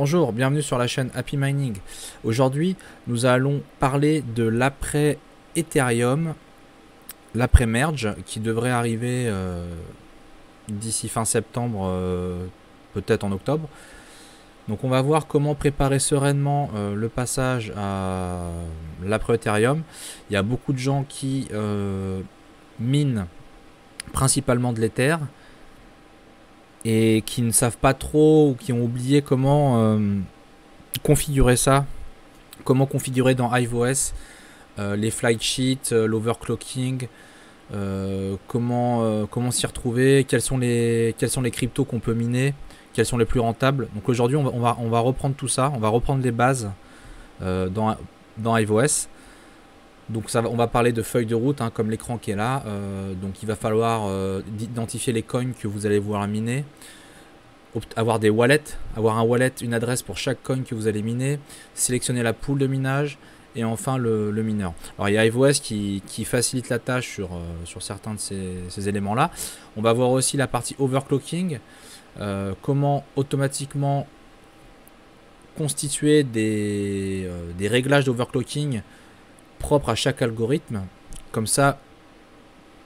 Bonjour, bienvenue sur la chaîne Happy Mining. Aujourd'hui, nous allons parler de l'après Ethereum, l'après merge qui devrait arriver d'ici fin septembre, peut-être en octobre. Donc on va voir comment préparer sereinement le passage à l'après Ethereum. Il y a beaucoup de gens qui minent principalement de l'Ether et qui ne savent pas trop ou qui ont oublié comment configurer ça, comment configurer dans HiveOS les flight sheets, l'overclocking, comment s'y retrouver, quels sont les cryptos qu'on peut miner, quels sont les plus rentables. Donc aujourd'hui on va reprendre tout ça, on va reprendre les bases dans HiveOS. Donc on va parler de feuille de route, comme l'écran qui est là. Donc il va falloir identifier les coins que vous allez vouloir miner, avoir des wallets, avoir un wallet, une adresse pour chaque coin que vous allez miner, sélectionner la pool de minage et enfin le mineur. Alors il y a HiveOS qui facilite la tâche sur certains de ces éléments-là. On va voir aussi la partie overclocking, comment automatiquement constituer des réglages d'overclocking propre à chaque algorithme. Comme ça,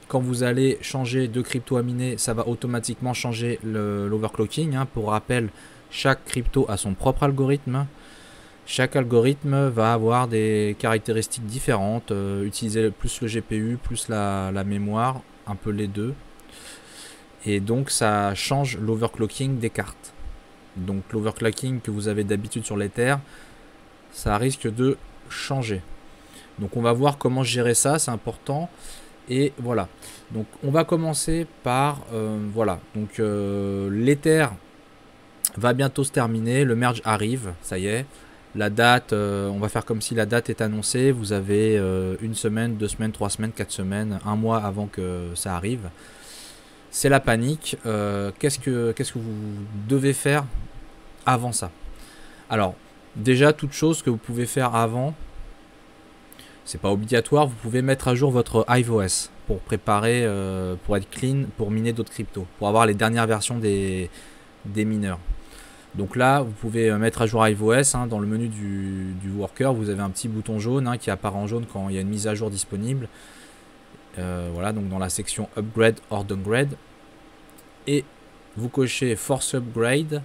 quand vous allez changer de crypto à miner, ça va automatiquement changer l'overclocking. Pour rappel, chaque crypto a son propre algorithme. Chaque algorithme va avoir des caractéristiques différentes, utiliser plus le GPU, plus la mémoire, un peu les deux. Et donc ça change l'overclocking des cartes. Donc l'overclocking que vous avez d'habitude sur l'Ether, ça risque de changer. Donc on va voir comment gérer ça, c'est important. Et voilà. Donc on va commencer par voilà. Donc l'Ether va bientôt se terminer, le merge arrive, ça y est. La date, on va faire comme si la date est annoncée. Vous avez une semaine, 2 semaines, 3 semaines, 4 semaines, un mois avant que ça arrive. C'est la panique. Qu'est-ce que vous devez faire avant ça? Alors déjà, toute chose que vous pouvez faire avant, c'est pas obligatoire, vous pouvez mettre à jour votre HiveOS pour préparer, pour être clean, pour miner d'autres cryptos, pour avoir les dernières versions des mineurs. Donc là, vous pouvez mettre à jour HiveOS, dans le menu du worker, vous avez un petit bouton jaune qui apparaît en jaune quand il y a une mise à jour disponible. Voilà, donc dans la section Upgrade or Downgrade. Et vous cochez Force Upgrade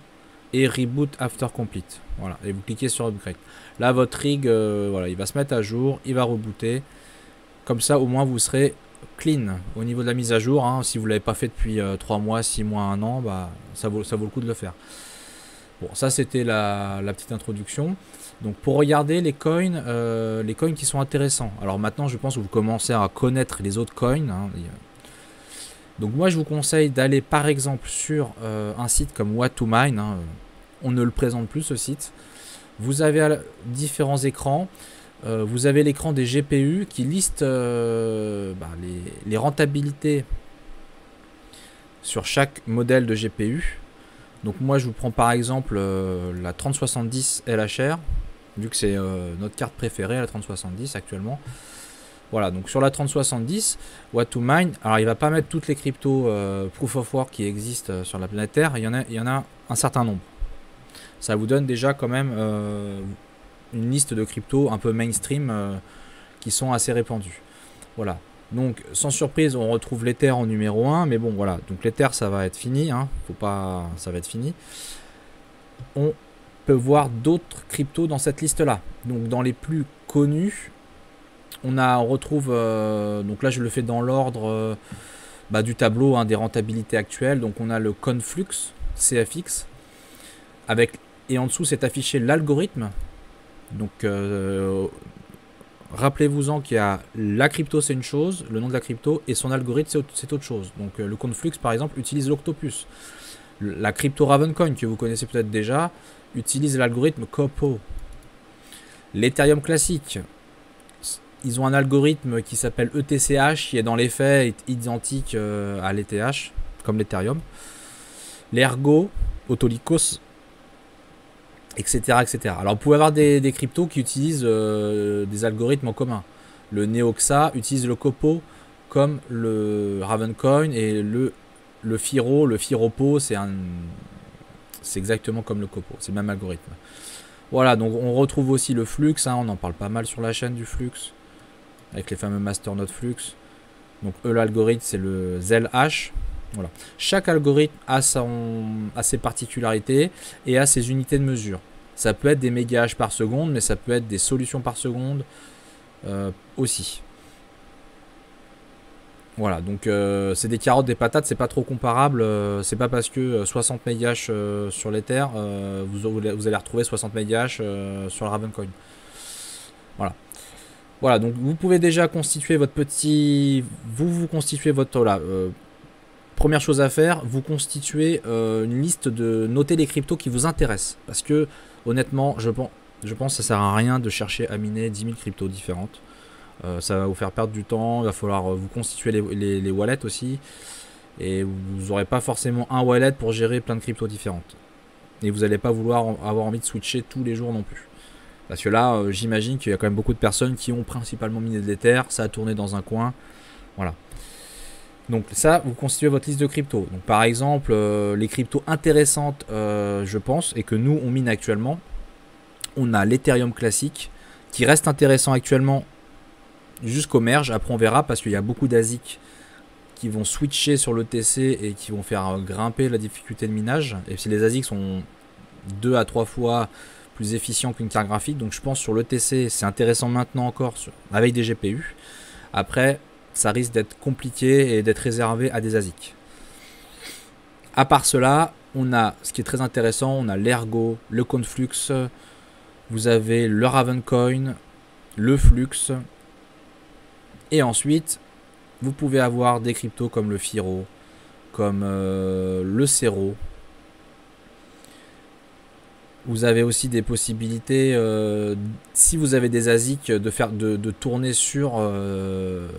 et Reboot After Complete. Voilà, et vous cliquez sur Upgrade. Là, votre rig, voilà, il va se mettre à jour, il va rebooter. Comme ça, au moins, vous serez clean au niveau de la mise à jour. Si vous ne l'avez pas fait depuis 3 mois, 6 mois, 1 an, ça vaut le coup de le faire. Bon, ça, c'était la petite introduction. Donc, pour regarder les coins qui sont intéressants. Alors maintenant, je pense que vous commencez à connaître les autres coins. Donc, moi, je vous conseille d'aller, par exemple, sur un site comme What2Mine. On ne le présente plus, ce site. Vous avez différents écrans. Vous avez l'écran des GPU qui liste les rentabilités sur chaque modèle de GPU. Donc moi je vous prends par exemple la 3070 LHR, vu que c'est notre carte préférée, la 3070 actuellement. Voilà, donc sur la 3070, What2Mine, alors il va pas mettre toutes les cryptos Proof of Work qui existent sur la planète Terre, il y en a un certain nombre. Ça vous donne déjà quand même une liste de cryptos un peu mainstream qui sont assez répandues. Voilà. Donc sans surprise, on retrouve l'Ether en numéro 1, mais bon voilà, donc l'Ether ça va être fini, ça va être fini. On peut voir d'autres cryptos dans cette liste là. Donc dans les plus connus, on retrouve, donc là je le fais dans l'ordre du tableau des rentabilités actuelles. Donc on a le Conflux CFX et en dessous c'est affiché l'algorithme. Donc rappelez-vous-en qu'il y a la crypto, c'est une chose, le nom de la crypto, et son algorithme, c'est autre chose. Donc le Conflux, par exemple, utilise l'Octopus. La crypto Ravencoin, que vous connaissez peut-être déjà, utilise l'algorithme Copo. L'Ethereum classique, ils ont un algorithme qui s'appelle ETCH, qui est dans les faits identique à l'ETH, comme l'Ethereum. L'Ergo, Autolycos, etc., etc. Alors vous pouvez avoir des cryptos qui utilisent des algorithmes en commun. Le Neoxa utilise le Copo comme le Ravencoin, et le Firo, le Firopo, c'est C'est exactement comme le Copo, c'est le même algorithme. Voilà, donc on retrouve aussi le flux, hein, on en parle pas mal sur la chaîne du flux, avec les fameux masternode flux. Donc l'algorithme c'est le ZLH. Voilà. Chaque algorithme a ses particularités et a ses unités de mesure. Ça peut être des mégahash par seconde, mais ça peut être des solutions par seconde aussi. Voilà, donc c'est des carottes, des patates, c'est pas trop comparable. C'est pas parce que 60 mégahash sur l'Ether, vous allez retrouver 60 mégahash sur le Ravencoin. Voilà. Voilà, donc vous pouvez déjà constituer votre petit... Vous constituez votre... Voilà, première chose à faire, vous constituez une liste de... Notez les cryptos qui vous intéressent. Parce que, honnêtement, je pense que ça sert à rien de chercher à miner 10 000 cryptos différentes. Ça va vous faire perdre du temps, il va falloir vous constituer les wallets aussi. Et vous n'aurez pas forcément un wallet pour gérer plein de cryptos différentes. Et vous n'allez pas vouloir avoir envie de switcher tous les jours non plus. Parce que là, j'imagine qu'il y a quand même beaucoup de personnes qui ont principalement miné de l'Ether, ça a tourné dans un coin. Voilà. Donc ça, vous constituez votre liste de cryptos. Donc par exemple, les cryptos intéressantes, je pense, et que nous, on mine actuellement, on a l'Ethereum classique, qui reste intéressant actuellement jusqu'au merge. Après, on verra, parce qu'il y a beaucoup d'ASIC qui vont switcher sur l'ETC et qui vont faire grimper la difficulté de minage. Et si les ASIC sont 2 à 3 fois plus efficient qu'une carte graphique, donc je pense sur l'ETC c'est intéressant maintenant encore avec des GPU. Après ça risque d'être compliqué et d'être réservé à des ASIC. À part cela, on a ce qui est très intéressant, on a l'Ergo, le Conflux, vous avez le Ravencoin, le Flux, et ensuite vous pouvez avoir des cryptos comme le Firo, comme le Cero. Vous avez aussi des possibilités, si vous avez des ASIC, de tourner sur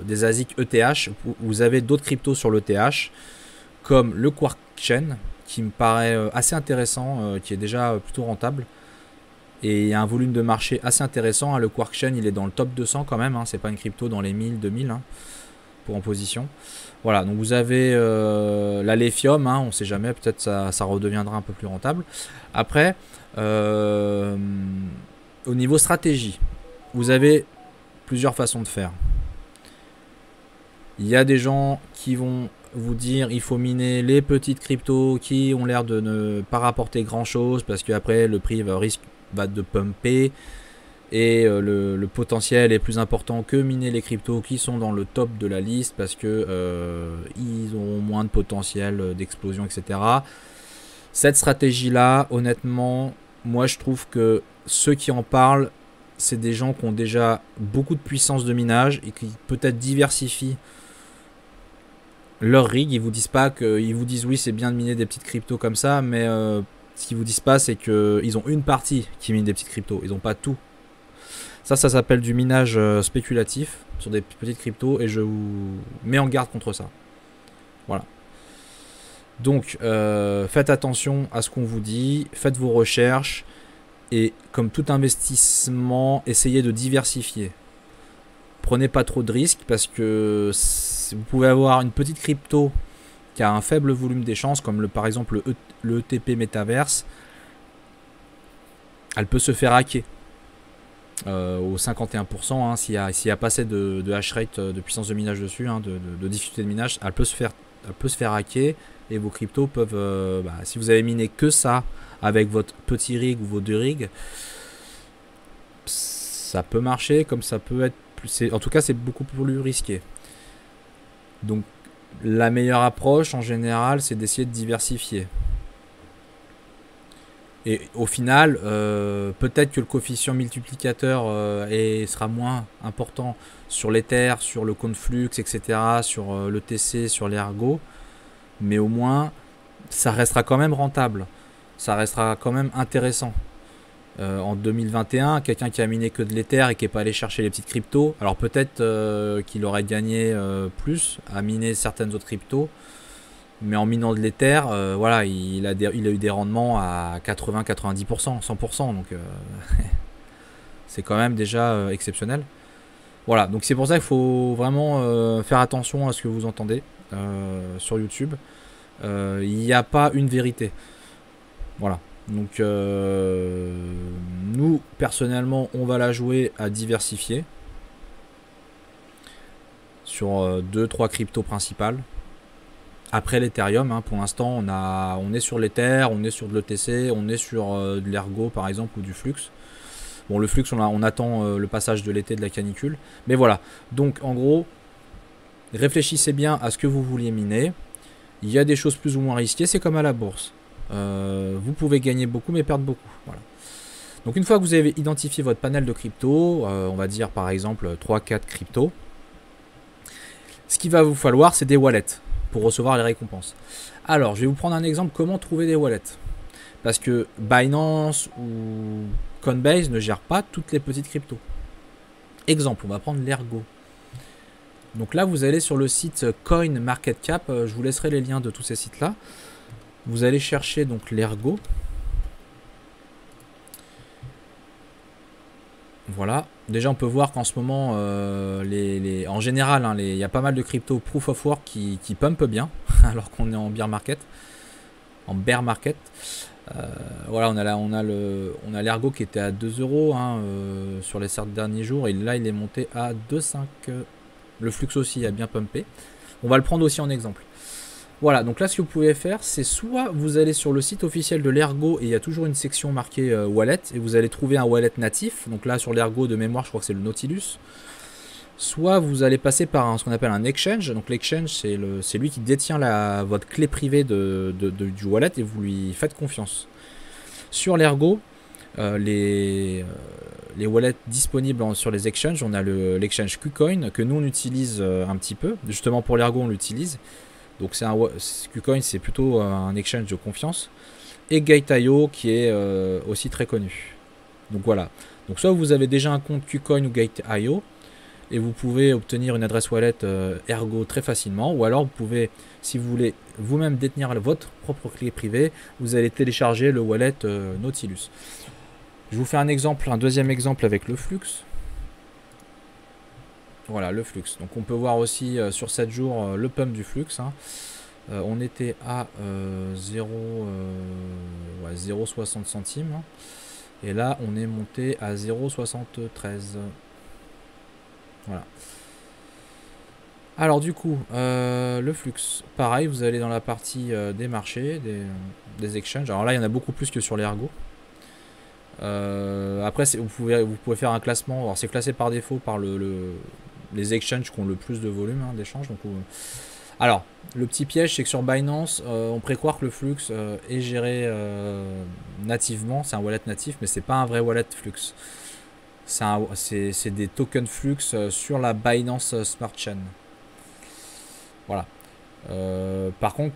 des ASIC ETH. Vous avez d'autres cryptos sur l'ETH, comme le Quark Chain, qui me paraît assez intéressant, qui est déjà plutôt rentable. Et il y a un volume de marché assez intéressant. Hein. Le Quark Chain, il est dans le top 200 quand même. Hein. C'est pas une crypto dans les 1000, 2000 hein, pour en position. Voilà, donc vous avez la Lithium, hein, on ne sait jamais, peut-être ça redeviendra un peu plus rentable. Après, au niveau stratégie, vous avez plusieurs façons de faire. Il y a des gens qui vont vous dire il faut miner les petites cryptos qui ont l'air de ne pas rapporter grand chose parce qu'après le prix va de pumper. Et le potentiel est plus important que miner les cryptos qui sont dans le top de la liste parce que ils ont moins de potentiel d'explosion, etc. Cette stratégie-là, honnêtement, moi je trouve que ceux qui en parlent, c'est des gens qui ont déjà beaucoup de puissance de minage et qui peut-être diversifient leur rig. Ils vous disent pas ils vous disent oui c'est bien de miner des petites cryptos comme ça, mais ce qu'ils vous disent pas c'est qu'ils ont une partie qui mine des petites cryptos, ils n'ont pas tout. Ça s'appelle du minage spéculatif sur des petites cryptos et je vous mets en garde contre ça. Voilà. Donc, faites attention à ce qu'on vous dit, faites vos recherches et comme tout investissement, essayez de diversifier. Prenez pas trop de risques parce que vous pouvez avoir une petite crypto qui a un faible volume d'échange comme par exemple le ETP Metaverse. Elle peut se faire hacker. Au 51%, hein, s'il y a pas assez de hash rate, de puissance de minage dessus, hein, de difficulté de minage, elle peut se faire hacker et vos cryptos peuvent, si vous avez miné que ça avec votre petit rig ou vos deux rigs, ça peut marcher comme ça peut être en tout cas c'est beaucoup plus risqué. Donc la meilleure approche en général c'est d'essayer de diversifier. Et au final, peut-être que le coefficient multiplicateur sera moins important sur l'Ether, sur le Conflux, etc., sur l'ETC, sur l'Ergo. Mais au moins, ça restera quand même rentable. Ça restera quand même intéressant. En 2021, quelqu'un qui a miné que de l'Ether et qui n'est pas allé chercher les petites cryptos, alors peut-être qu'il aurait gagné plus à miner certaines autres cryptos. Mais en minant de l'Ether, voilà, il a eu des rendements à 80, 90%, 100%. Donc c'est quand même déjà exceptionnel. Voilà, donc c'est pour ça qu'il faut vraiment faire attention à ce que vous entendez sur YouTube. Il n'y a pas une vérité. Voilà. Donc nous personnellement on va la jouer à diversifier sur 2-3 cryptos principales. Après l'Ethereum, hein, pour l'instant on est sur l'Ether, on est sur de l'ETC, on est sur de l'Ergo par exemple ou du Flux. Bon, le Flux on attend le passage de l'été de la canicule. Mais voilà, donc en gros, réfléchissez bien à ce que vous vouliez miner. Il y a des choses plus ou moins risquées, c'est comme à la bourse. Vous pouvez gagner beaucoup mais perdre beaucoup. Voilà. Donc une fois que vous avez identifié votre panel de crypto, on va dire par exemple 3-4 cryptos, ce qu'il va vous falloir c'est des wallets pour recevoir les récompenses. Alors je vais vous prendre un exemple comment trouver des wallets. Parce que Binance ou Coinbase ne gère pas toutes les petites cryptos. Exemple, on va prendre l'Ergo. Donc là vous allez sur le site CoinMarketCap, je vous laisserai les liens de tous ces sites là. Vous allez chercher donc l'Ergo. Voilà. Déjà, on peut voir qu'en ce moment, en général, hein, il y a pas mal de crypto proof of work qui pumpent bien, alors qu'on est en bear market. En bear market. Voilà, on a l'Ergo qui était à 2 € hein, sur les 7 derniers jours, et là, il est monté à 2,5. Le Flux aussi a bien pumpé. On va le prendre aussi en exemple. Voilà, donc là ce que vous pouvez faire, c'est soit vous allez sur le site officiel de l'Ergo et il y a toujours une section marquée wallet et vous allez trouver un wallet natif. Donc là sur l'Ergo de mémoire, je crois que c'est le Nautilus. Soit vous allez passer par ce qu'on appelle un exchange. Donc l'exchange, c'est lui qui détient votre clé privée du wallet et vous lui faites confiance. Sur l'Ergo, les wallets disponibles sur les exchanges, on a l'exchange KuCoin que nous on utilise un petit peu. Justement pour l'Ergo, on l'utilise. Donc KuCoin, c'est plutôt un exchange de confiance. Et Gate.io qui est aussi très connu. Donc voilà. Donc soit vous avez déjà un compte KuCoin ou Gate.io et vous pouvez obtenir une adresse wallet Ergo très facilement. Ou alors vous pouvez, si vous voulez vous-même détenir votre propre clé privée, vous allez télécharger le wallet Nautilus. Je vous fais un deuxième exemple avec le Flux. Voilà le Flux. Donc on peut voir aussi sur 7 jours le pump du Flux. Hein. On était à 0,60 centimes. Hein. Et là on est monté à 0,73. Voilà. Alors du coup, le Flux, pareil, vous allez dans la partie des marchés, des exchanges. Alors là il y en a beaucoup plus que sur l'Ergo. Après vous pouvez faire un classement. Alors c'est classé par défaut par les exchanges qui ont le plus de volume hein, d'échanges. Alors, le petit piège, c'est que sur Binance, on pourrait croire que le Flux est géré nativement. C'est un wallet natif, mais c'est pas un vrai wallet Flux. C'est des tokens Flux sur la Binance Smart Chain. Voilà. Par contre,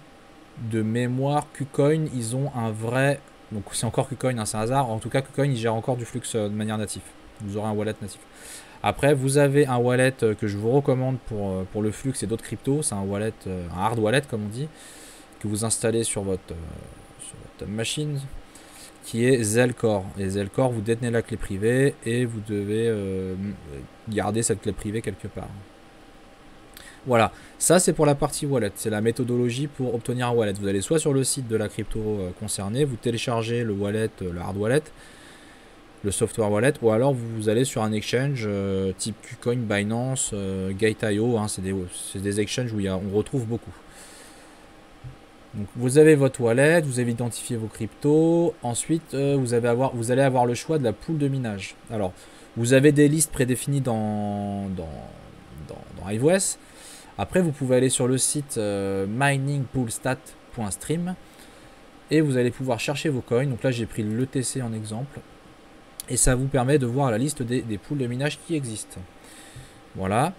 de mémoire, KuCoin, ils ont un vrai... Donc c'est encore KuCoin, hein, c'est un hasard. En tout cas, KuCoin, il gère encore du Flux de manière native. Vous aurez un wallet natif. Après, vous avez un wallet que je vous recommande pour le Flux et d'autres cryptos. C'est un wallet, un hard wallet comme on dit, que vous installez sur votre machine, qui est Zelcore. Et Zelcore, vous détenez la clé privée et vous devez garder cette clé privée quelque part. Voilà, ça c'est pour la partie wallet. C'est la méthodologie pour obtenir un wallet. Vous allez soit sur le site de la crypto concernée, vous téléchargez le wallet, le hard wallet, le software wallet, ou alors vous allez sur un exchange type KuCoin, Binance, Gate.io, hein, c'est des exchanges où on retrouve beaucoup. Donc vous avez votre wallet, vous avez identifié vos cryptos, ensuite vous allez avoir le choix de la pool de minage. Alors vous avez des listes prédéfinies dans HiveOS. Après vous pouvez aller sur le site miningpoolstat.stream et vous allez pouvoir chercher vos coins. Donc là j'ai pris l'ETC en exemple. Et ça vous permet de voir la liste des pools de minage qui existent. Voilà.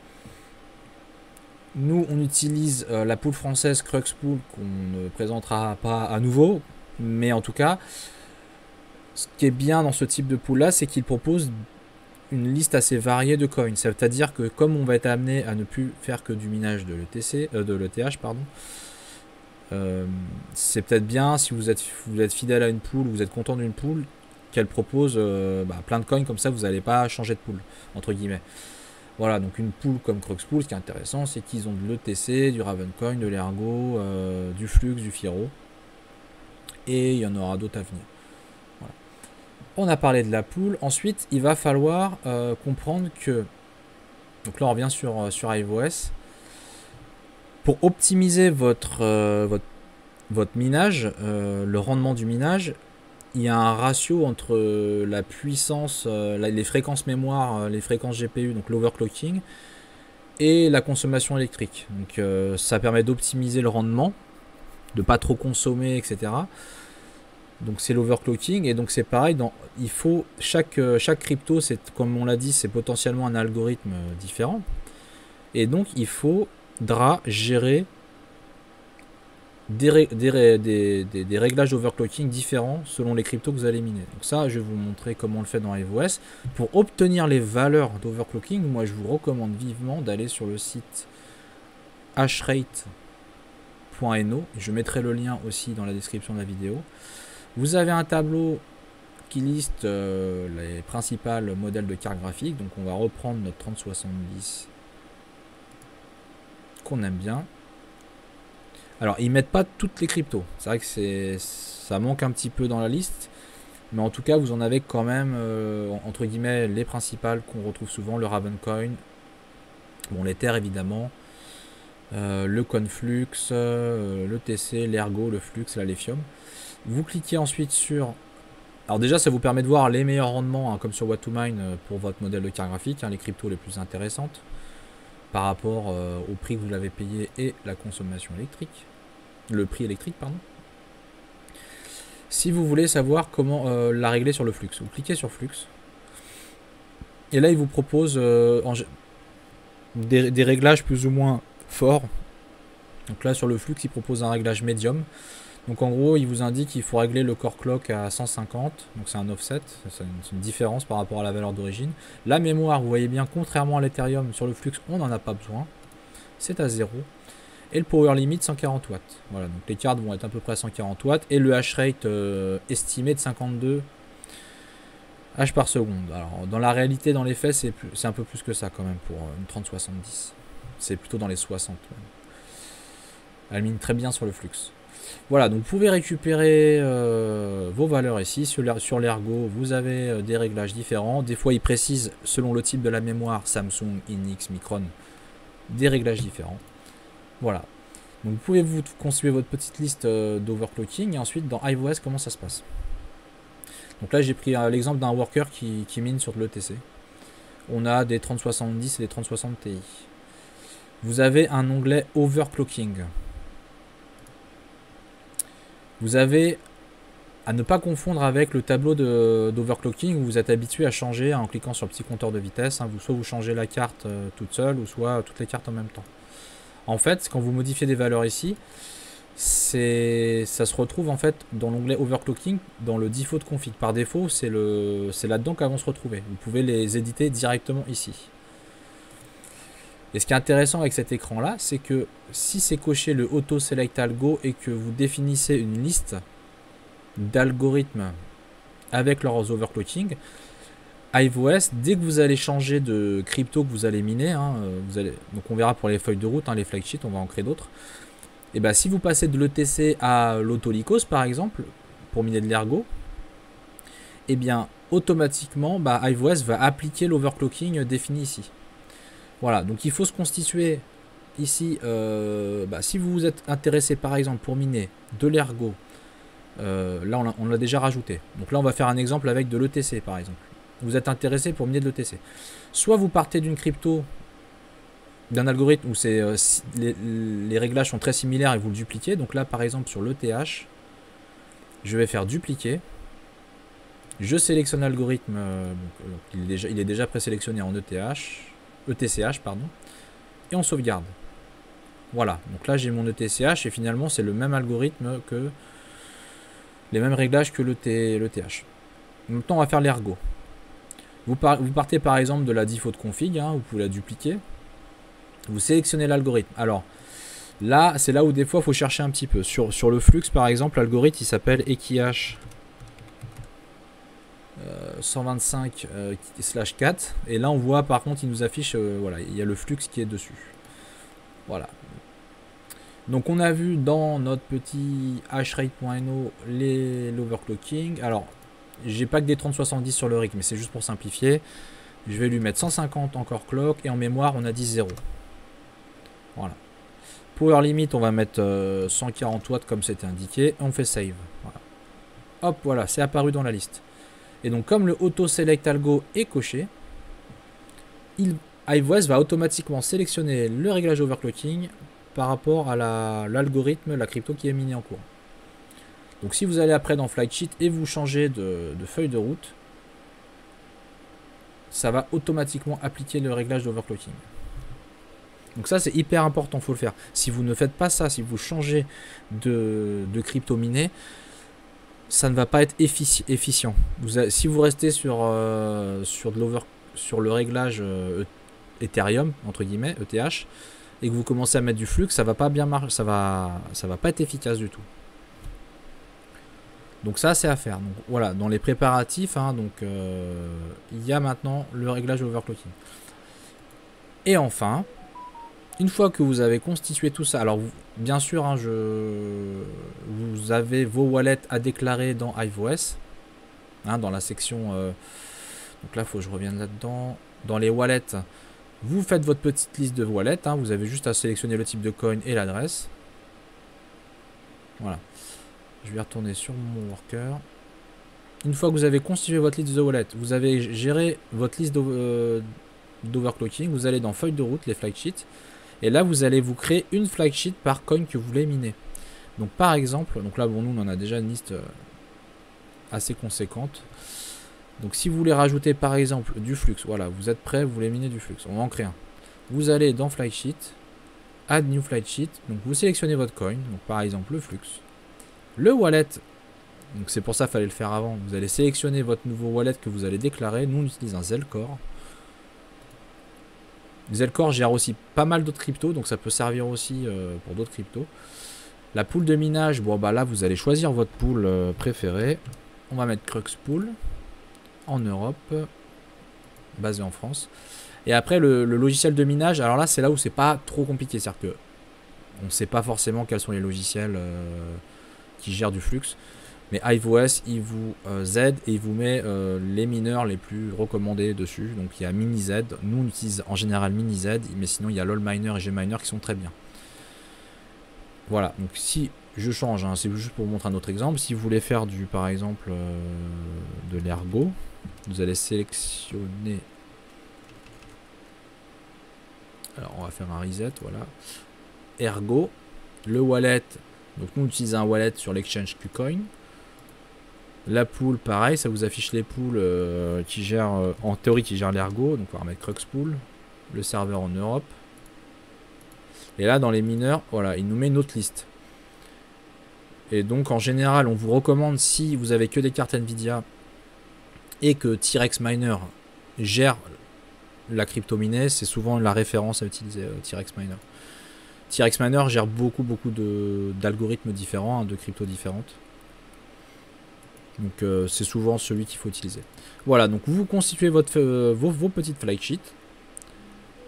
Nous, on utilise la pool française Cruxpool qu'on ne présentera pas à nouveau. Mais en tout cas, ce qui est bien dans ce type de pool-là, c'est qu'il propose une liste assez variée de coins. C'est-à-dire que comme on va être amené à ne plus faire que du minage de l'ETH, pardon, c'est peut-être bien si vous êtes fidèle à une pool, vous êtes content d'une pool, qu'elle propose plein de coins comme ça, vous n'allez pas changer de pool entre guillemets. Voilà, donc une pool comme Cruxpool, ce qui est intéressant, c'est qu'ils ont de l'ETC, du Ravencoin, de l'Ergo, du Flux, du Firo. et il y en aura d'autres à venir. Voilà. On a parlé de la pool. Ensuite, il va falloir comprendre que, donc là on revient sur iOS, pour optimiser votre minage, le rendement du minage, il y a un ratio entre la puissance, les fréquences mémoire, les fréquences GPU, donc l'overclocking, et la consommation électrique. Donc ça permet d'optimiser le rendement, de pas trop consommer, etc. Donc c'est l'overclocking, et donc c'est pareil, il faut chaque crypto, c'est comme on l'a dit, c'est potentiellement un algorithme différent, et donc il faudra gérer des réglages d'overclocking différents selon les cryptos que vous allez miner. Donc ça, je vais vous montrer comment on le fait dans iOS. Pour obtenir les valeurs d'overclocking, moi je vous recommande vivement d'aller sur le site hashrate.no. Je mettrai le lien aussi dans la description de la vidéo. Vous avez un tableau qui liste les principaux modèles de carte graphique. Donc on va reprendre notre 3070 qu'on aime bien. Alors, ils mettent pas toutes les cryptos. C'est vrai que ça manque un petit peu dans la liste. Mais en tout cas, vous en avez quand même, entre guillemets, les principales qu'on retrouve souvent. Le Ravencoin, bon, l'Ether évidemment, le Conflux, le TC, l'Ergo, le Flux, la Lithium. Vous cliquez ensuite sur... Alors déjà, ça vous permet de voir les meilleurs rendements, hein, comme sur What2Mine, pour votre modèle de carte graphique, hein, les cryptos les plus intéressantes, par rapport au prix que vous l'avez payé et la consommation électrique. Le prix électrique, pardon. Si vous voulez savoir comment la régler sur le flux, vous cliquez sur flux. Et là, il vous propose des réglages plus ou moins forts. Donc là, sur le flux, il propose un réglage médium. Donc en gros, il vous indique qu'il faut régler le core clock à 150. Donc c'est un offset, c'est une différence par rapport à la valeur d'origine. La mémoire, vous voyez bien, contrairement à l'Ethereum, sur le flux, on n'en a pas besoin. C'est à 0. Et le power limit 140 watts. Voilà, donc les cartes vont être à peu près à 140 watts. Et le hash rate estimé de 52 H par seconde. Alors dans la réalité, dans les faits, c'est un peu plus que ça quand même pour une 3070. C'est plutôt dans les 60. Même. Elle mine très bien sur le flux. Voilà, donc vous pouvez récupérer vos valeurs ici. Sur l'Ergo, vous avez des réglages différents. Des fois, ils précisent, selon le type de la mémoire, Samsung, Hynix, Micron, des réglages différents. Voilà. Donc vous pouvez vous construire votre petite liste d'overclocking. Et ensuite, dans iOS, comment ça se passe? Donc là, j'ai pris l'exemple d'un worker qui mine sur l'ETC. On a des 3070 et des 3060 Ti. Vous avez un onglet overclocking. Vous avez à ne pas confondre avec le tableau d'overclocking où vous êtes habitué à changer en cliquant sur le petit compteur de vitesse. Hein, soit vous changez la carte toute seule, ou soit toutes les cartes en même temps. En fait, quand vous modifiez des valeurs ici, ça se retrouve en fait dans l'onglet overclocking, dans le default config. Par défaut, c'est là-dedans qu'elles vont se retrouver. Vous pouvez les éditer directement ici. Et ce qui est intéressant avec cet écran là, c'est que si c'est coché le auto select algo et que vous définissez une liste d'algorithmes avec leurs overclocking, iOS, dès que vous allez changer de crypto que vous allez miner, hein, donc on verra pour les feuilles de route, hein, les flagshits, on va en créer d'autres. Et bien si vous passez de l'ETC à l'Autolycos par exemple, pour miner de l'Ergo, et bien automatiquement iOS va appliquer l'overclocking défini ici. Voilà, donc il faut se constituer ici, si vous vous êtes intéressé par exemple pour miner de l'Ergo, là on l'a déjà rajouté. Donc là on va faire un exemple avec de l'ETC par exemple. Vous êtes intéressé pour miner de l'ETC. Soit vous partez d'une crypto, d'un algorithme où les réglages sont très similaires et vous le dupliquez. Donc là par exemple sur l'ETH, je vais faire dupliquer. Je sélectionne l'algorithme, il est déjà présélectionné en ETCH, pardon, et on sauvegarde. Voilà, donc là j'ai mon ETCH et finalement c'est le même algorithme que les mêmes réglages que l'ETH. Maintenant on va faire l'Ergo. Vous partez par exemple de la default config, hein, vous pouvez la dupliquer. Vous sélectionnez l'algorithme. Alors là, c'est là où des fois il faut chercher un petit peu. Sur le flux par exemple, l'algorithme il s'appelle Equihash 125/4. Et là on voit par contre il nous affiche, voilà, il y a le flux qui est dessus. Voilà. Donc on a vu dans notre petit hashrate.no l'overclocking. Alors j'ai pas que des 3070 sur le rig, mais c'est juste pour simplifier. Je vais lui mettre 150 encore clock et en mémoire on a dit 0. Voilà. Power limit on va mettre 140 watts comme c'était indiqué et on fait save. Voilà. Hop, voilà, c'est apparu dans la liste. Et donc comme le auto select algo est coché, HiveOS va automatiquement sélectionner le réglage overclocking par rapport à l'algorithme, la crypto qui est minée en cours. Donc si vous allez après dans Flight Sheet et vous changez de feuille de route, ça va automatiquement appliquer le réglage d'overclocking. Donc ça c'est hyper important, il faut le faire. Si vous ne faites pas ça, si vous changez de crypto minée, ça ne va pas être efficient. Si vous restez sur le réglage Ethereum, entre guillemets, ETH, et que vous commencez à mettre du flux, ça va pas bien marcher, ça va pas être efficace du tout. Donc ça c'est à faire. Donc voilà, dans les préparatifs, hein, donc il y a maintenant le réglage overclocking. Et enfin, une fois que vous avez constitué tout ça, alors bien sûr, hein, vous avez vos wallets à déclarer dans HiveOS, hein, dans la section. Donc là, il faut que je revienne là-dedans. Dans les wallets, vous faites votre petite liste de wallets. Hein, vous avez juste à sélectionner le type de coin et l'adresse. Voilà. Je vais retourner sur mon worker. Une fois que vous avez constitué votre liste de wallets, vous avez géré votre liste d'overclocking, vous allez dans feuille de route, les flight sheets, et là vous allez vous créer une flight sheet par coin que vous voulez miner. Donc par exemple, donc là bon, nous on en a déjà une liste assez conséquente. Donc si vous voulez rajouter par exemple du flux, voilà, vous êtes prêt, vous voulez miner du flux, on va en créer un. Vous allez dans flight sheet, add new flight sheet, donc vous sélectionnez votre coin, donc par exemple le flux, le wallet. Donc c'est pour ça qu'il fallait le faire avant. Vous allez sélectionner votre nouveau wallet que vous allez déclarer. Nous on utilise un Zelcore. Zelcore gère aussi pas mal d'autres cryptos, donc ça peut servir aussi pour d'autres cryptos. La pool de minage, bon bah là vous allez choisir votre pool préférée. On va mettre Crux Pool en Europe, basé en France. Et après le logiciel de minage, alors là c'est là où c'est pas trop compliqué, c'est-à-dire que on ne sait pas forcément quels sont les logiciels qui gèrent du flux. Mais HiveOS, il vous aide et il vous met les mineurs les plus recommandés dessus. Donc il y a MiniZ. Nous on utilise en général MiniZ, mais sinon il y a LolMiner et Gminer qui sont très bien. Voilà, donc si je change, hein, c'est juste pour vous montrer un autre exemple. Si vous voulez faire du, par exemple, de l'ergo, vous allez sélectionner. Alors on va faire un reset, voilà. Ergo, le wallet. Donc nous on utilise un wallet sur l'exchange KuCoin. La pool, pareil, ça vous affiche les pools qui gèrent, en théorie, qui gèrent l'ergo. Donc on va remettre Crux Pool, le serveur en Europe. Et là, dans les mineurs, voilà, il nous met une autre liste. Et donc en général, on vous recommande, si vous avez que des cartes Nvidia et que T-Rex Miner gère la crypto minée, c'est souvent la référence à utiliser T-Rex Miner. T-Rex Miner gère beaucoup d'algorithmes différents, hein, de cryptos différentes. Donc c'est souvent celui qu'il faut utiliser. Voilà, donc vous constituez vos petites flight sheets.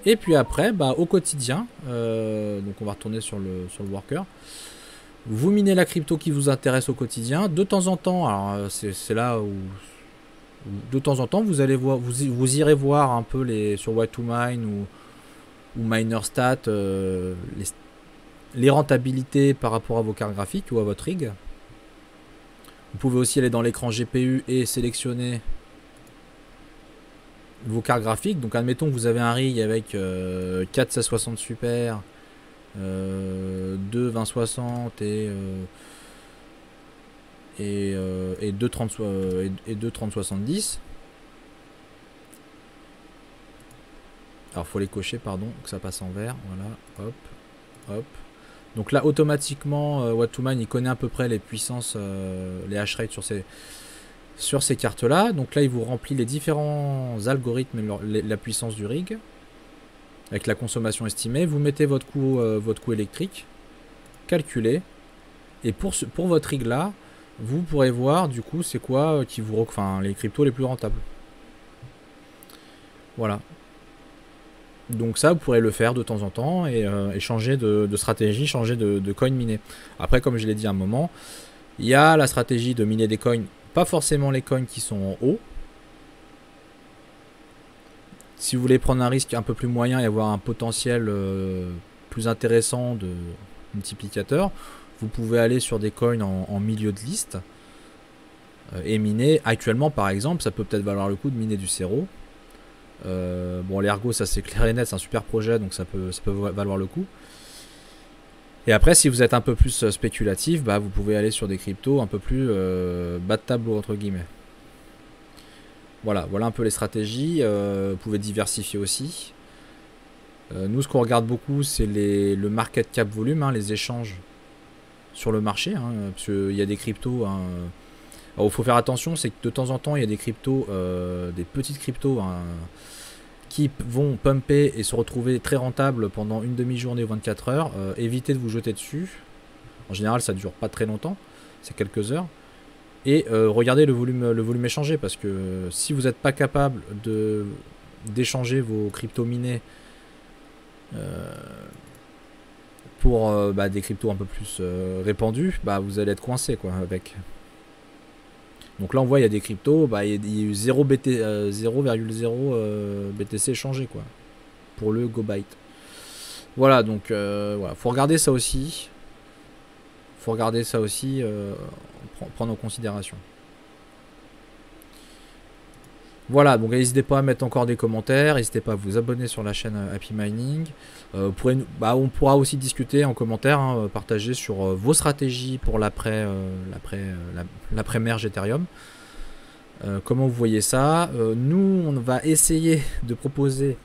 Et puis après, bah, au quotidien, donc on va retourner sur le worker. Vous minez la crypto qui vous intéresse au quotidien. De temps en temps, alors c'est là où de temps en temps vous allez voir, vous irez voir un peu sur Why2Mine ou MinerStat les rentabilités par rapport à vos cartes graphiques ou à votre rig. Vous pouvez aussi aller dans l'écran GPU et sélectionner vos cartes graphiques. Donc admettons que vous avez un rig avec 4 1660 Super, 2 2060 et 2 3070. Alors faut les cocher, pardon, que ça passe en vert. Voilà, hop, hop. Donc là automatiquement Why2Mine il connaît à peu près les puissances, les hash rates sur ces cartes là. Donc là il vous remplit les différents algorithmes et la puissance du rig avec la consommation estimée. Vous mettez votre coût électrique calculé, et pour votre rig là vous pourrez voir du coup c'est quoi les cryptos les plus rentables. Voilà. Donc ça, vous pourrez le faire de temps en temps et changer de stratégie, changer de coin miné. Après, comme je l'ai dit à un moment, il y a la stratégie de miner des coins, pas forcément les coins qui sont en haut. Si vous voulez prendre un risque un peu plus moyen et avoir un potentiel plus intéressant de multiplicateur, vous pouvez aller sur des coins en milieu de liste et miner. Actuellement, par exemple, ça peut peut-être valoir le coup de miner du Cero. Bon, l'Ergo, ça c'est clair et net, c'est un super projet, donc ça peut valoir le coup. Et après, si vous êtes un peu plus spéculatif, bah, vous pouvez aller sur des cryptos un peu plus bas de tableau, entre guillemets. Voilà un peu les stratégies. Vous pouvez diversifier aussi. Nous, ce qu'on regarde beaucoup, c'est le market cap volume, hein, les échanges sur le marché, hein, parce qu'il y a des cryptos. Hein, il faut faire attention, c'est que de temps en temps, il y a des cryptos, des petites cryptos, hein, qui vont pumper et se retrouver très rentables pendant une demi-journée ou 24 heures. Évitez de vous jeter dessus. En général, ça ne dure pas très longtemps, c'est quelques heures. Et regardez le volume échangé, parce que si vous n'êtes pas capable d'échanger vos cryptos minés pour des cryptos un peu plus répandus, bah, vous allez être coincé quoi, avec. Donc là on voit il y a des cryptos, bah, il y a eu 0,0 BTC échangé quoi, pour le GoByte. Voilà, donc voilà, faut regarder ça aussi. Prendre en considération. Voilà, donc n'hésitez pas à mettre encore des commentaires, n'hésitez pas à vous abonner sur la chaîne Happy Mining. On pourra aussi discuter en commentaire, hein, partager sur vos stratégies pour l'après-merge Ethereum. Comment vous voyez ça? Nous, on va essayer de proposer,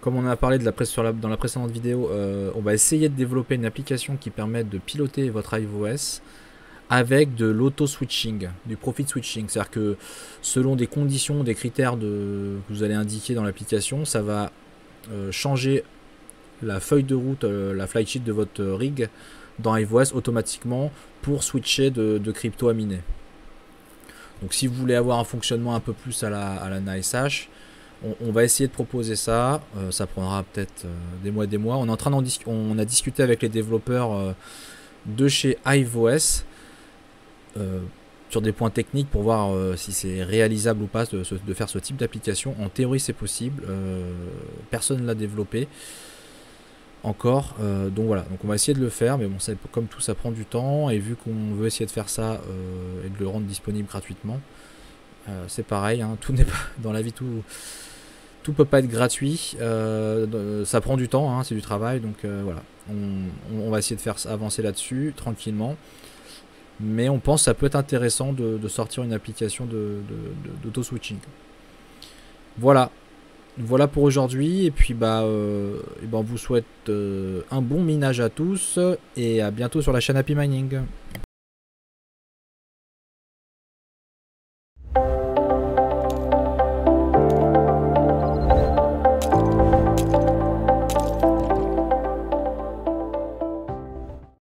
comme on en a parlé dans la précédente vidéo, on va essayer de développer une application qui permet de piloter votre iOS avec de l'auto-switching, du profit switching. C'est-à-dire que selon des conditions, des critères que vous allez indiquer dans l'application, ça va changer la feuille de route, la flight sheet de votre rig dans iOS automatiquement pour switcher de crypto à miner. Donc si vous voulez avoir un fonctionnement un peu plus à la NiceHash, on va essayer de proposer ça. Ça prendra peut-être des mois et des mois. On a discuté avec les développeurs de chez iOS sur des points techniques pour voir si c'est réalisable ou pas de faire ce type d'application. En théorie c'est possible, personne ne l'a développé encore, donc voilà, donc on va essayer de le faire, mais bon, comme tout ça prend du temps, et vu qu'on veut essayer de faire ça et de le rendre disponible gratuitement, c'est pareil, hein, tout n'est pas dans la vie, tout peut pas être gratuit, ça prend du temps, hein, c'est du travail, donc voilà, on va essayer de faire avancer là-dessus tranquillement. Mais on pense que ça peut être intéressant de sortir une application d'auto-switching. Voilà pour aujourd'hui. Et puis on vous souhaite un bon minage à tous. Et à bientôt sur la chaîne Happy Mining.